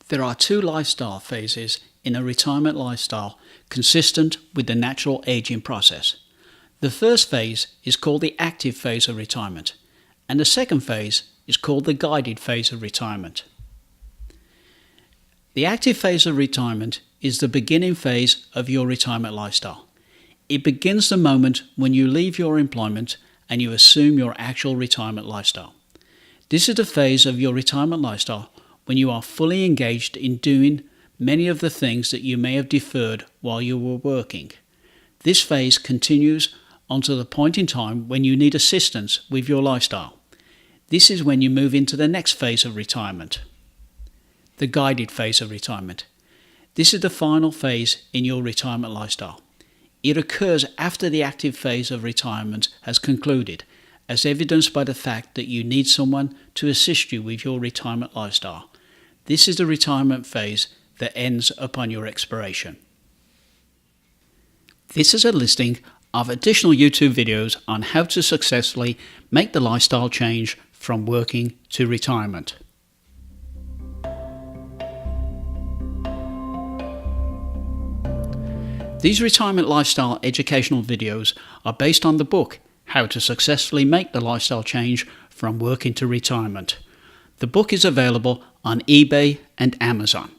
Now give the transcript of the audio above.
There are two lifestyle phases in a retirement lifestyle consistent with the natural aging process. The first phase is called the active phase of retirement, and the second phase is called the guided phase of retirement. The active phase of retirement is the beginning phase of your retirement lifestyle. It begins the moment when you leave your employment and you assume your actual retirement lifestyle. This is the phase of your retirement lifestyle when you are fully engaged in doing many of the things that you may have deferred while you were working. This phase continues until the point in time when you need assistance with your lifestyle. This is when you move into the next phase of retirement, the guided phase of retirement. This is the final phase in your retirement lifestyle. It occurs after the active phase of retirement has concluded, as evidenced by the fact that you need someone to assist you with your retirement lifestyle. This is the retirement phase that ends upon your expiration. This is a listing of additional YouTube videos on how to successfully make the lifestyle change from working to retirement. These retirement lifestyle educational videos are based on the book, How to Successfully Make the Lifestyle Change from Working to Retirement. The book is available on eBay and Amazon.